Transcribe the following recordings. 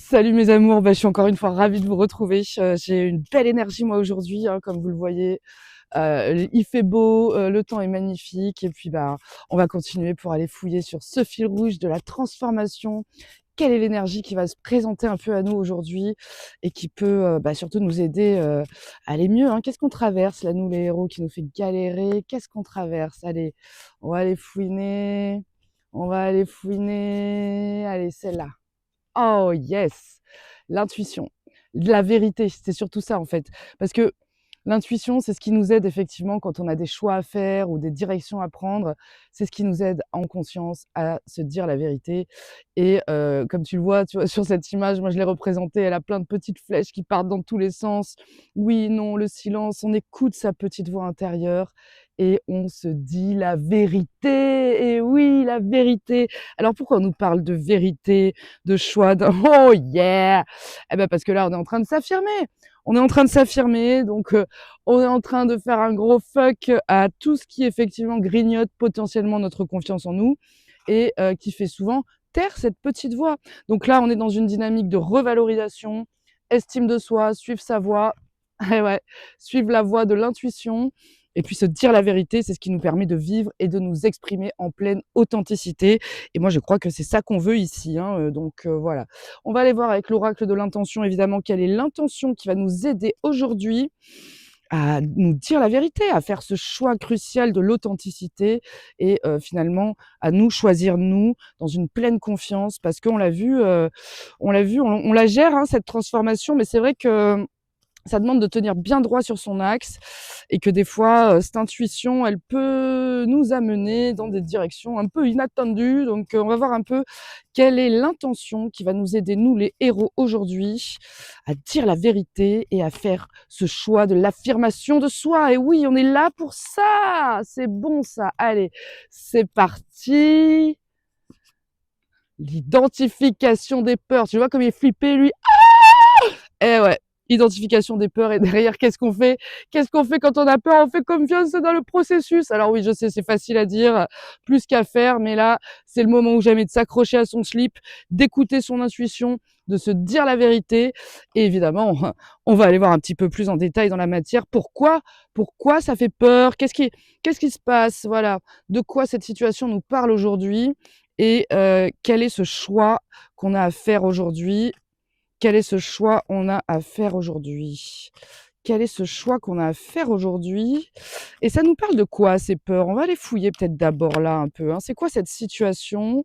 Salut mes amours, je suis encore une fois ravie de vous retrouver. J'ai une belle énergie moi aujourd'hui, comme vous le voyez. Il fait beau, le temps est magnifique et puis on va continuer pour aller fouiller sur ce fil rouge de la transformation. Quelle est l'énergie qui va se présenter un peu à nous aujourd'hui et qui peut surtout nous aider à aller mieux, hein. Qu'est-ce qu'on traverse là, nous les héros, qui nous fait galérer? Qu'est-ce qu'on traverse? Allez, on va aller fouiner, on va aller fouiner. Allez, celle-là. Oh yes! L'intuition, la vérité, c'est surtout ça en fait. Parce que l'intuition, c'est ce qui nous aide effectivement quand on a des choix à faire ou des directions à prendre. C'est ce qui nous aide en conscience à se dire la vérité. Et comme tu le vois, tu vois, sur cette image, moi je l'ai représentée, elle a plein de petites flèches qui partent dans tous les sens. Oui, non, le silence, on écoute sa petite voix intérieure et on se dit la vérité. Et oui, la vérité. Alors pourquoi on nous parle de vérité, de choix, de oh yeah! Eh ben parce que là, on est en train de s'affirmer. On est en train de s'affirmer, donc on est en train de faire un gros fuck à tout ce qui effectivement grignote potentiellement notre confiance en nous et qui fait souvent taire cette petite voix. Donc là, on est dans une dynamique de revalorisation, estime de soi, suivre sa voix, et ouais, suivre la voie de l'intuition et puis se dire la vérité, c'est ce qui nous permet de vivre et de nous exprimer en pleine authenticité. Et moi, je crois que c'est ça qu'on veut ici, hein, donc voilà. On va aller voir avec l'oracle de l'intention, évidemment, quelle est l'intention qui va nous aider aujourd'hui à nous dire la vérité, à faire ce choix crucial de l'authenticité et finalement à nous choisir nous dans une pleine confiance parce qu'on l'a vu, on la gère, hein, cette transformation, mais c'est vrai que ça demande de tenir bien droit sur son axe et que des fois, cette intuition, elle peut nous amener dans des directions un peu inattendues. Donc, on va voir un peu quelle est l'intention qui va nous aider, nous les héros, aujourd'hui, à dire la vérité et à faire ce choix de l'affirmation de soi. Et oui, on est là pour ça. C'est bon ça. Allez, c'est parti. L'identification des peurs. Tu vois comme il est flippé, lui. Eh ouais, identification des peurs et derrière, qu'est-ce qu'on fait? Qu'est-ce qu'on fait quand on a peur? On fait confiance dans le processus. Alors oui, je sais, c'est facile à dire, plus qu'à faire, mais là, c'est le moment ou jamais de s'accrocher à son slip, d'écouter son intuition, de se dire la vérité. Et évidemment, on va aller voir un petit peu plus en détail dans la matière. Pourquoi ça fait peur? Qu'est-ce qui se passe? Voilà. De quoi cette situation nous parle aujourd'hui? Et quel est ce choix qu'on a à faire aujourd'hui? Quel est ce choix on a à faire aujourd'hui? Quel est ce choix qu'on a à faire aujourd'hui? Et ça nous parle de quoi ces peurs? On va les fouiller peut-être d'abord là un peu, hein. C'est quoi cette situation,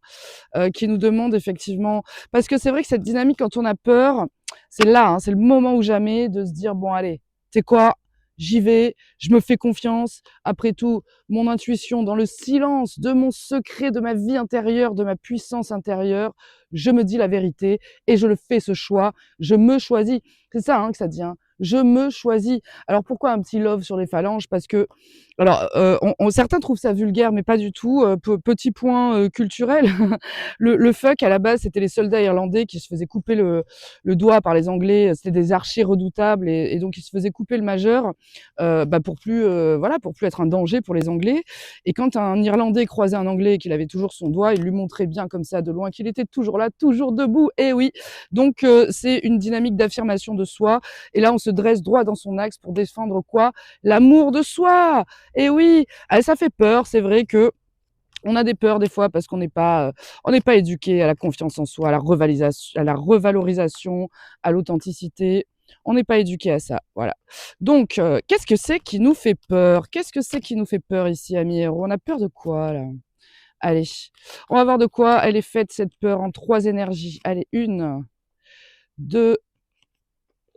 qui nous demande effectivement parce que c'est vrai que cette dynamique quand on a peur, c'est là, hein, c'est le moment ou jamais de se dire: «Bon allez, tu sais quoi? J'y vais, je me fais confiance. Après tout, mon intuition dans le silence de mon secret, de ma vie intérieure, de ma puissance intérieure, je me dis la vérité et je le fais ce choix, je me choisis». C'est ça, hein, que ça dit, hein. Je me choisis. Alors pourquoi un petit love sur les phalanges? Parce que alors, certains trouvent ça vulgaire, mais pas du tout. Petit point culturel, le fuck à la base, c'était les soldats irlandais qui se faisaient couper le doigt par les Anglais. C'était des archers redoutables et donc ils se faisaient couper le majeur pour plus voilà, pour plus être un danger pour les Anglais. Et quand un Irlandais croisait un Anglais et qu'il avait toujours son doigt, il lui montrait bien comme ça de loin qu'il était toujours là, toujours debout. Et oui, donc c'est une dynamique d'affirmation de soi. Et là, on se dresse droit dans son axe pour défendre quoi? L'amour de soi. Et oui, ça fait peur. C'est vrai que on a des peurs des fois parce on n'est pas éduqué à la confiance en soi, à la revalorisation, à l'authenticité. On n'est pas éduqué à ça, voilà. Donc, qu'est-ce que c'est qui nous fait peur? Qu'est-ce que c'est qui nous fait peur ici, amis héros? On a peur de quoi là? Allez, on va voir de quoi elle est faite cette peur en 3 énergies. Allez, 1, 2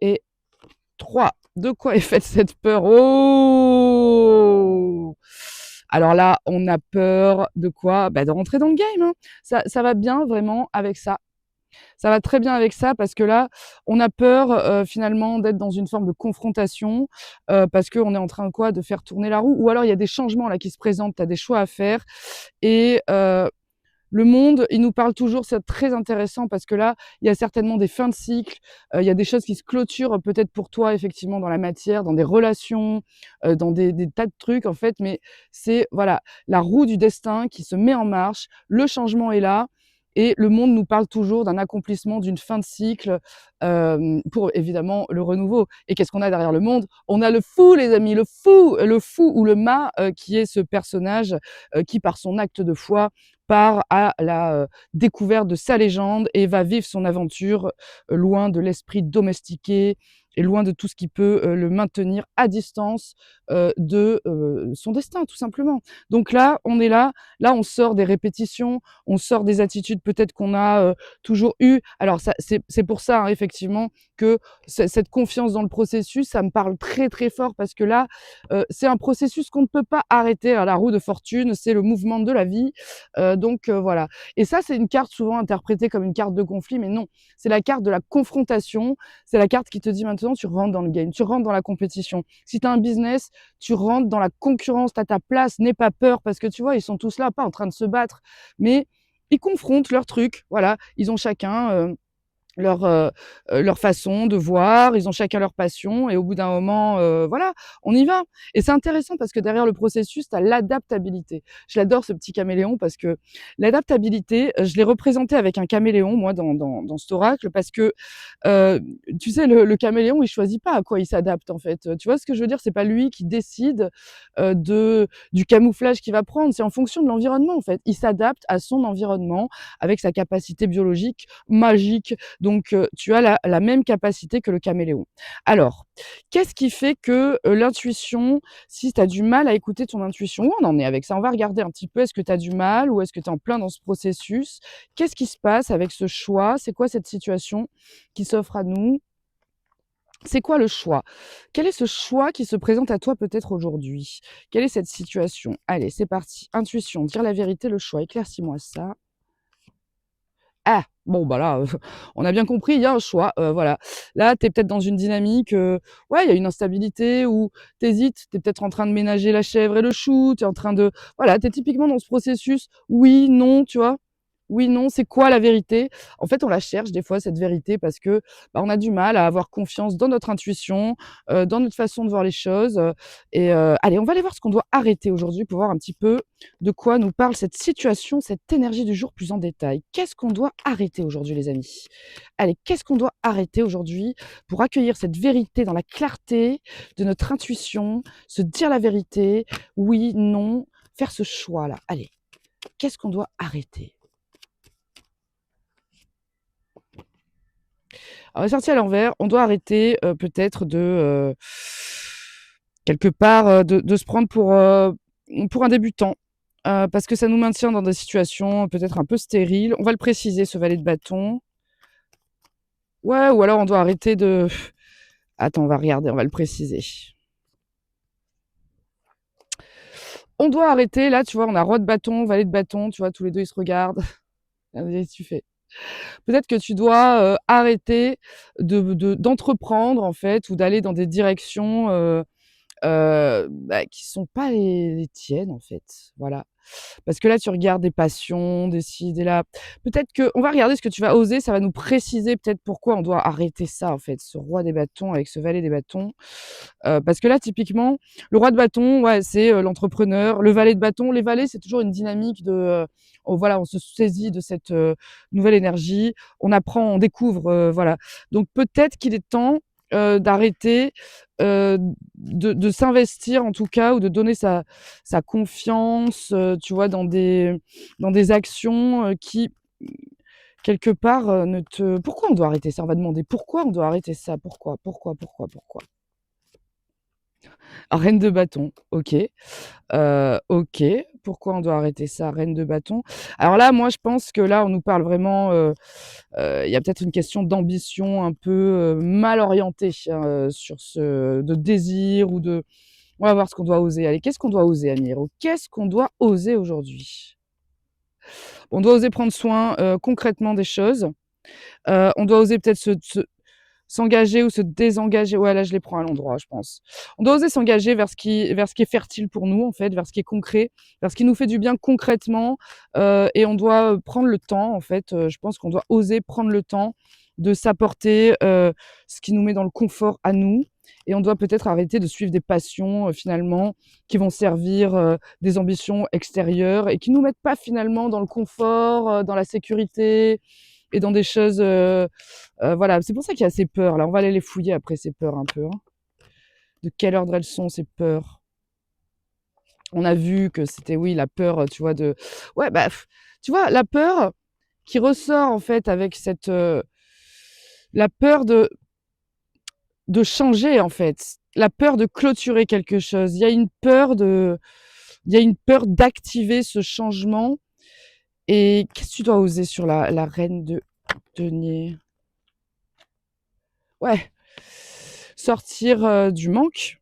et 3. De quoi est faite cette peur? Oh! Alors là, on a peur de quoi? De rentrer dans le game, hein. Ça va bien vraiment avec ça. Ça va très bien avec ça parce que là, on a peur, finalement d'être dans une forme de confrontation, parce qu'on est en train quoi? De faire tourner la roue ou alors il y a des changements là qui se présentent, tu as des choix à faire et le monde, il nous parle toujours, c'est très intéressant parce que là, il y a certainement des fins de cycle, il y a des choses qui se clôturent peut-être pour toi effectivement dans la matière, dans des relations, dans des tas de trucs en fait, mais c'est voilà, la roue du destin qui se met en marche, le changement est là et le monde nous parle toujours d'un accomplissement, d'une fin de cycle, pour évidemment le renouveau. Et qu'est-ce qu'on a derrière le monde? On a le fou, les amis, le fou ou le mât, qui est ce personnage qui, par son acte de foi, part à la découverte de sa légende et va vivre son aventure loin de l'esprit domestiqué et loin de tout ce qui peut le maintenir à distance de son destin, tout simplement. Donc là, on est là on sort des répétitions, on sort des attitudes peut-être qu'on a toujours eues. Alors ça, c'est pour ça, hein, effectivement, que cette confiance dans le processus, ça me parle très très fort parce que là, c'est un processus qu'on ne peut pas arrêter. À la roue de fortune, c'est le mouvement de la vie. Donc voilà. Et ça, c'est une carte souvent interprétée comme une carte de conflit, mais non, c'est la carte de la confrontation. C'est la carte qui te dit maintenant, tu rentres dans le game, tu rentres dans la compétition. Si tu as un business, tu rentres dans la concurrence, tu as ta place, n'aie pas peur, parce que tu vois, ils sont tous là, pas en train de se battre, mais ils confrontent leurs trucs. Voilà, ils ont chacun leur façon de voir, ils ont chacun leur passion et au bout d'un moment, voilà, on y va. Et c'est intéressant parce que derrière le processus, tu as l'adaptabilité. Je l'adore ce petit caméléon parce que l'adaptabilité, je l'ai représenté avec un caméléon moi dans cet oracle parce que, heu, tu sais le caméléon il choisit pas à quoi il s'adapte en fait, tu vois ce que je veux dire? C'est pas lui qui décide, du camouflage qu'il va prendre, c'est en fonction de l'environnement en fait. Il s'adapte à son environnement avec sa capacité biologique magique. Donc, tu as la même capacité que le caméléon. Alors, qu'est-ce qui fait que, l'intuition, si tu as du mal à écouter ton intuition, où on en est avec ça? On va regarder un petit peu, est-ce que tu as du mal ou est-ce que tu es en plein dans ce processus? Qu'est-ce qui se passe avec ce choix? C'est quoi cette situation qui s'offre à nous? C'est quoi le choix? Quel est ce choix qui se présente à toi peut-être aujourd'hui? Quelle est cette situation? Allez, c'est parti. Intuition, dire la vérité, le choix. Éclaircis-moi ça. Ah! Bon, bah, là, on a bien compris, il y a un choix, voilà. Là, tu es peut-être dans une dynamique, ouais, il y a une instabilité ou tu hésites, tu es peut-être en train de ménager la chèvre et le chou, tu es en train de voilà, tu es typiquement dans ce processus oui, non, tu vois? Oui, non, c'est quoi la vérité? En fait, on la cherche des fois cette vérité parce que, bah, on a du mal à avoir confiance dans notre intuition, dans notre façon de voir les choses, allez, on va aller voir ce qu'on doit arrêter aujourd'hui pour voir un petit peu de quoi nous parle cette situation, cette énergie du jour plus en détail. Qu'est-ce qu'on doit arrêter aujourd'hui, les amis? Allez, qu'est-ce qu'on doit arrêter aujourd'hui pour accueillir cette vérité dans la clarté de notre intuition, se dire la vérité, oui, non, faire ce choix-là. Allez, qu'est-ce qu'on doit arrêter? Alors, sorti à l'envers, on doit arrêter peut-être de quelque part de se prendre pour un débutant. Parce que ça nous maintient dans des situations peut-être un peu stériles. On va le préciser, ce valet de bâton. Ouais, ou alors on doit arrêter de... Attends, on va regarder, on va le préciser. On doit arrêter, là, tu vois, on a roi de bâton, valet de bâton, tu vois, tous les deux, ils se regardent. Qu'est-ce que tu fais? Peut-être que tu dois arrêter d'entreprendre, en fait, ou d'aller dans des directions bah, qui sont pas les tiennes, en fait. Voilà. Parce que là, tu regardes des passions, des ci, des là. Peut-être que on va regarder ce que tu vas oser, ça va nous préciser peut-être pourquoi on doit arrêter ça, en fait, ce roi des bâtons avec ce valet des bâtons. Parce que là, typiquement, le roi de bâton, ouais, c'est, l'entrepreneur. Le valet de bâton, les valets, c'est toujours une dynamique de, voilà, on se saisit de cette, nouvelle énergie, on apprend, on découvre, voilà. Donc peut-être qu'il est temps, d'arrêter, de s'investir en tout cas ou de donner sa confiance, tu vois, dans des actions, qui, quelque part, ne te pourquoi on doit arrêter ça? On va demander pourquoi on doit arrêter ça? Pourquoi? Pourquoi? Pourquoi? Pourquoi? Reine de bâton, OK. OK. Pourquoi on doit arrêter ça? Reine de bâton. Alors là, moi, je pense que là, on nous parle vraiment, il y a peut-être une question d'ambition un peu, mal orientée, hein, sur ce de désir ou de on va voir ce qu'on doit oser. Allez, qu'est-ce qu'on doit oser, Amiro? Qu'est-ce qu'on doit oser aujourd'hui? On doit oser prendre soin, concrètement des choses. On doit oser peut-être s'engager ou se désengager. Ouais, là, je les prends à l'endroit, je pense. On doit oser s'engager vers ce qui est fertile pour nous, en fait, vers ce qui est concret, vers ce qui nous fait du bien concrètement, et on doit, prendre le temps, en fait, je pense qu'on doit oser prendre le temps de s'apporter, ce qui nous met dans le confort à nous. et on doit peut-être arrêter de suivre des passions, finalement, qui vont servir, des ambitions extérieures et qui nous mettent pas finalement dans le confort, dans la sécurité et dans des choses, voilà. C'est pour ça qu'il y a ces peurs là. On va aller les fouiller après ces peurs un peu, hein. De quel ordre elles sont ces peurs? On a vu que c'était oui la peur, tu vois de ouais bah, tu vois la peur qui ressort en fait avec cette, la peur de changer en fait, la peur de clôturer quelque chose. Il y a une peur d'activer ce changement et qu'est-ce que tu dois oser sur la reine de denier? Ouais, sortir, du manque.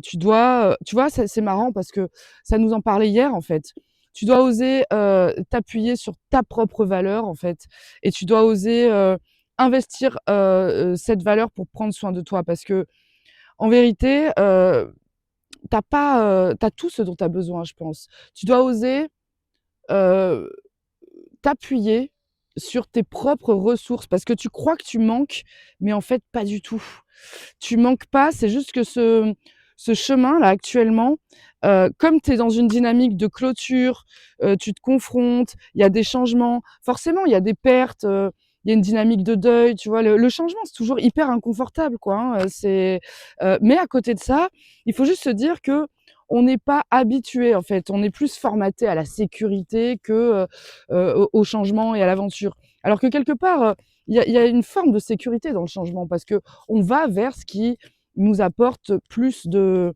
Tu dois, tu vois, c'est marrant parce que ça nous en parlait hier, en fait. Tu dois oser, t'appuyer sur ta propre valeur, en fait et tu dois oser, investir, cette valeur pour prendre soin de toi parce qu'en vérité, tu tout ce dont tu as besoin, je pense. Tu dois oser, heu, t'appuyer sur tes propres ressources parce que tu crois que tu manques, mais en fait pas du tout. Tu manques pas, c'est juste que ce chemin-là actuellement, comme tu es dans une dynamique de clôture, tu te confrontes, il y a des changements, forcément il y a des pertes, il y a une dynamique de deuil, tu vois? Le changement, c'est toujours hyper inconfortable quoi, hein, mais à côté de ça, il faut juste se dire que on n'est pas habitué en fait, on est plus formaté à la sécurité que, au changement et à l'aventure. Alors que quelque part, il y a une forme de sécurité dans le changement parce qu'on va vers ce qui nous apporte plus de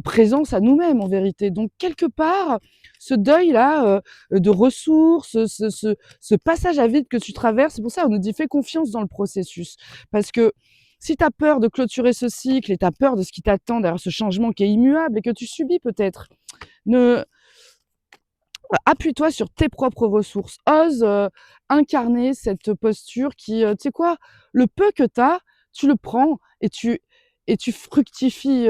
présence à nous-mêmes en vérité. Donc quelque part, ce deuil-là, de ressources, ce passage à vide que tu traverses, c'est pour ça on nous dit: «Fais confiance dans le processus». Parce que si tu as peur de clôturer ce cycle et tu as peur de ce qui t'attend derrière ce changement qui est immuable et que tu subis peut-être, ne appuie-toi sur tes propres ressources. Ose, incarner cette posture qui, tu sais quoi? Le peu que tu as, tu le prends et tu fructifies,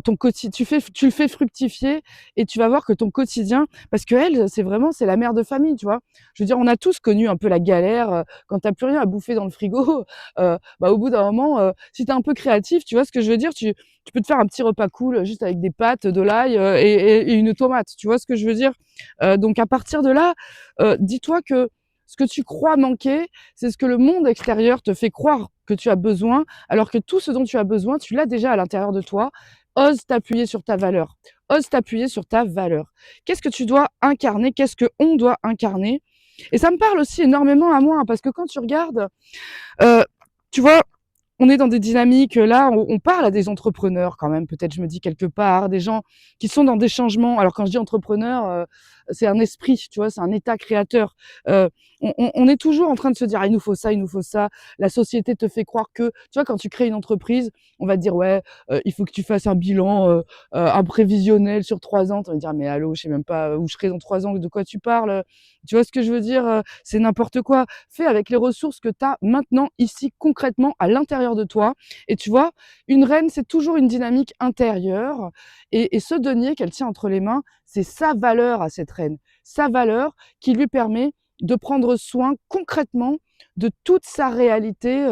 tu le fais fructifier et tu vas voir que ton quotidien parce qu'elle, c'est vraiment c'est la mère de famille, tu vois? Je veux dire, on a tous connu un peu la galère, quand tu as plus rien à bouffer dans le frigo, bah, au bout d'un moment, si tu es un peu créatif, tu vois ce que je veux dire? Tu peux te faire un petit repas cool, juste avec des pâtes, de l'ail, et une tomate, tu vois ce que je veux dire? Donc à partir de là, dis-toi que ce que tu crois manquer, c'est ce que le monde extérieur te fait croire que tu as besoin, alors que tout ce dont tu as besoin, tu l'as déjà à l'intérieur de toi. Ose t'appuyer sur ta valeur. Ose t'appuyer sur ta valeur. Qu'est-ce que tu dois incarner? Qu'est-ce qu'on doit incarner? Et ça me parle aussi énormément à moi, hein, parce que quand tu regardes, heu, tu vois, on est dans des dynamiques, là, on parle à des entrepreneurs quand même, peut-être je me dis quelque part, des gens qui sont dans des changements. Alors quand je dis entrepreneur, c'est un esprit, tu vois? C'est un état créateur. On est toujours en train de se dire: «Ah, il nous faut ça, il nous faut ça». La société te fait croire que tu vois? Quand tu crées une entreprise, on va te dire: «Ouais, il faut que tu fasses un bilan, un prévisionnel sur 3 ans». Tu vas me dire: «Mais allô, je sais même pas où je serai dans 3 ans, de quoi tu parles?» Tu vois ce que je veux dire? C'est n'importe quoi. Fais avec les ressources que tu as maintenant, ici, concrètement, à l'intérieur de toi. Et tu vois, une reine, c'est toujours une dynamique intérieure. Et ce denier qu'elle tient entre les mains, c'est sa valeur à cette reine. Sa valeur qui lui permet de prendre soin concrètement de toute sa réalité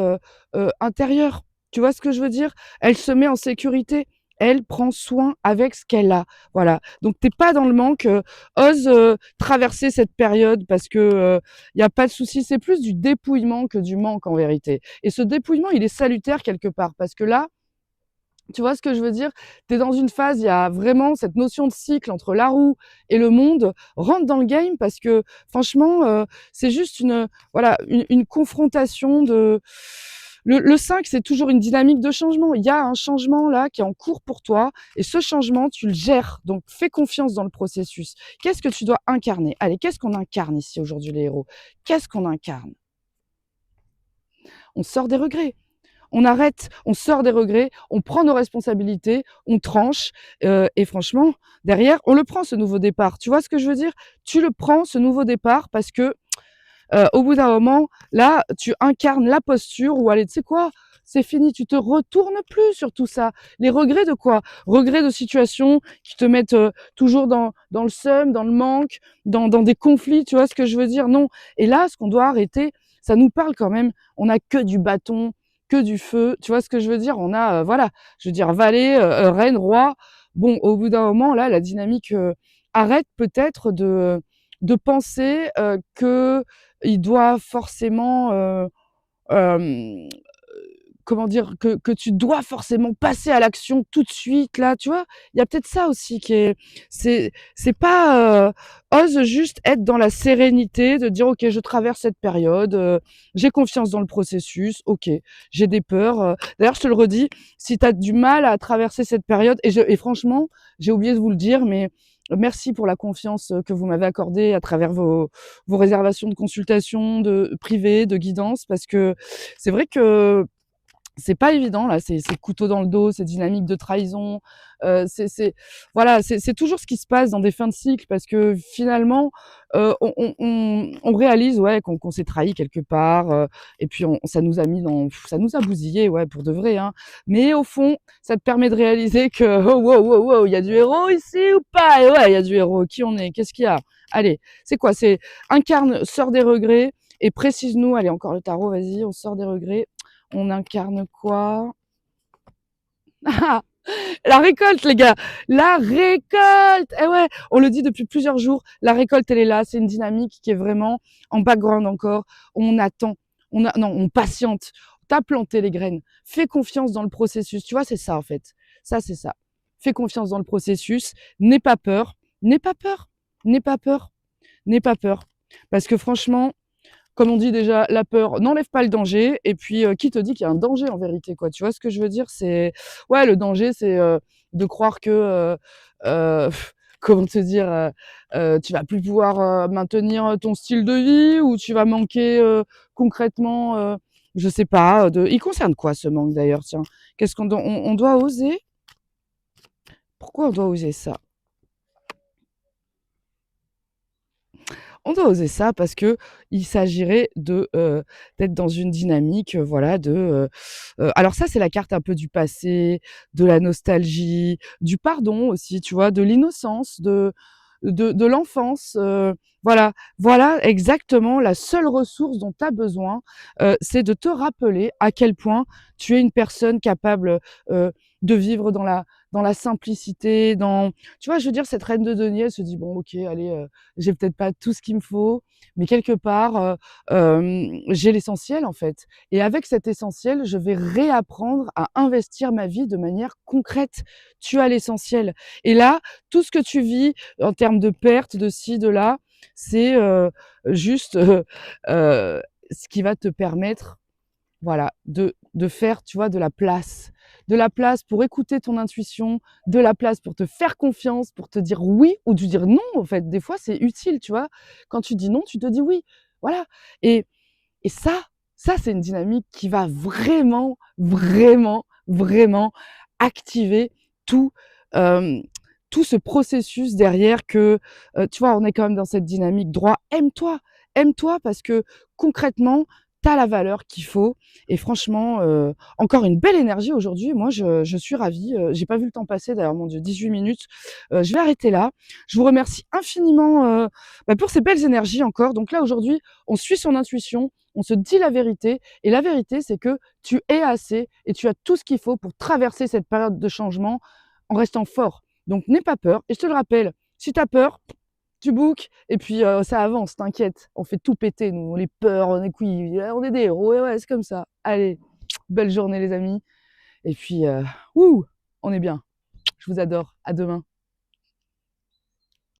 intérieure. Tu vois ce que je veux dire? Elle se met en sécurité. Elle prend soin avec ce qu'elle a. Voilà. Donc t'es pas dans le manque. Ose traverser cette période parce que il y a pas de souci. C'est plus du dépouillement que du manque en vérité. Et ce dépouillement, il est salutaire quelque part parce que là, tu vois ce que je veux dire? Tu es dans une phase, il y a vraiment cette notion de cycle entre la roue et le monde. Rentre dans le game parce que franchement, c'est juste voilà, une confrontation de le 5, c'est toujours une dynamique de changement. Il y a un changement là qui est en cours pour toi et ce changement, tu le gères. Donc fais confiance dans le processus. Qu'est-ce que tu dois incarner? Allez, qu'est-ce qu'on incarne ici aujourd'hui les héros? Qu'est-ce qu'on incarne? On sort des regrets. On arrête, on sort des regrets, on prend nos responsabilités, on tranche, et franchement, derrière, on le prend ce nouveau départ. Tu vois ce que je veux dire? Tu le prends ce nouveau départ parce que, au bout d'un moment, là, tu incarnes la posture où allez, tu sais quoi? C'est fini, tu te retournes plus sur tout ça. Les regrets de quoi? Regrets de situations qui te mettent, toujours dans le seum, dans le manque, dans des conflits, tu vois ce que je veux dire? Non. Et là, ce qu'on doit arrêter, ça nous parle quand même, on n'a que du bâton, que du feu. Tu vois ce que je veux dire? On a, voilà, je veux dire valet, reine, roi. Bon, au bout d'un moment, là, la dynamique, arrête peut-être de penser, qu'il doit forcément, hem, comment dire? Que tu dois forcément passer à l'action tout de suite là, tu vois? Il y a peut-être ça aussi qui est c'est pas, ose juste être dans la sérénité de dire: «OK, je traverse cette période, j'ai confiance dans le processus, OK, j'ai des peurs», d'ailleurs je te le redis, si tu as du mal à traverser cette période et franchement, j'ai oublié de vous le dire, mais merci pour la confiance, que vous m'avez accordée à travers vos réservations de consultation de privées, de guidance parce que c'est vrai que c'est pas évident là, c'est couteau dans le dos, c'est dynamique de trahison, c'est voilà, c'est toujours ce qui se passe dans des fins de cycle parce que finalement, on réalise, ouais, qu'on s'est trahi quelque part, et puis on ça nous a mis dans ça nous a bousillés, ouais, pour de vrai, hein. Mais au fond, ça te permet de réaliser que: «Oh wow, wow, wow, il y a du héros ici ou pas?» Et ouais, il y a du héros. Qui on est? Qu'est-ce qu'il y a? Allez, c'est quoi? C'est incarne, sors des regrets et précise-nous, allez encore le tarot, vas-y, on sort des regrets. On incarne quoi? Ah, la récolte, les gars! La récolte! Eh ouais, on le dit depuis plusieurs jours, la récolte, elle est là. C'est une dynamique qui est vraiment en background encore. On attend, non, on patiente. T'as planté les graines. Fais confiance dans le processus. Tu vois, c'est ça, en fait. Ça, c'est ça. Fais confiance dans le processus. N'aie pas peur. N'aie pas peur. N'aie pas peur. N'aie pas peur. Parce que franchement, comme on dit déjà, la peur n'enlève pas le danger. Et puis, qui te dit qu'il y a un danger en vérité, quoi? Tu vois ce que je veux dire? C'est ouais, le danger, c'est de croire que, comment te dire, tu vas plus pouvoir maintenir ton style de vie ou tu vas manquer concrètement, je sais pas, de. Il concerne quoi ce manque d'ailleurs? Tiens, qu'est-ce on doit oser? Pourquoi on doit oser ça? On doit oser ça parce que il s'agirait de, d'être dans une dynamique, voilà, de, alors ça, c'est la carte un peu du passé, de la nostalgie, du pardon aussi, tu vois? De l'innocence, de l'enfance, voilà exactement la seule ressource dont tu as besoin, c'est de te rappeler à quel point tu es une personne capable, de vivre dans la simplicité, dans tu vois? Je veux dire, cette reine de denier, elle se dit: «Bon OK, allez, j'ai peut-être pas tout ce qu'il me faut, mais quelque part, j'ai l'essentiel en fait et avec cet essentiel, je vais réapprendre à investir ma vie de manière concrète. Tu as l'essentiel et là, tout ce que tu vis en termes de pertes, de ci, de là, c'est, juste, ce qui va te permettre voilà, de faire, tu vois, de la place. De la place pour écouter ton intuition, de la place pour te faire confiance, pour te dire oui ou de dire non, en fait. Des fois, c'est utile, tu vois? Quand tu dis non, tu te dis oui. Voilà et et ça, c'est une dynamique qui va vraiment, vraiment, vraiment activer tout, hem, tout ce processus derrière que, tu vois, on est quand même dans cette dynamique droit. Aime-toi, aime-toi parce que concrètement, tu as la valeur qu'il faut et franchement, encore une belle énergie aujourd'hui. Moi, je suis ravie, j'ai pas vu le temps passer d'ailleurs, mon Dieu, 18 minutes. Je vais arrêter là. Je vous remercie infiniment, pour ces belles énergies encore. Donc là, aujourd'hui, on suit son intuition, on se dit la vérité et la vérité, c'est que tu es assez et tu as tout ce qu'il faut pour traverser cette période de changement en restant fort. Donc n'aie pas peur et je te le rappelle, si tu as peur, tu bookes et puis ça avance, t'inquiète. On fait tout péter nous, on les peurs, on est couilles, on est des héros et ouais, c'est comme ça. Allez, belle journée les amis et puis wouh, on est bien. Je vous adore, à demain.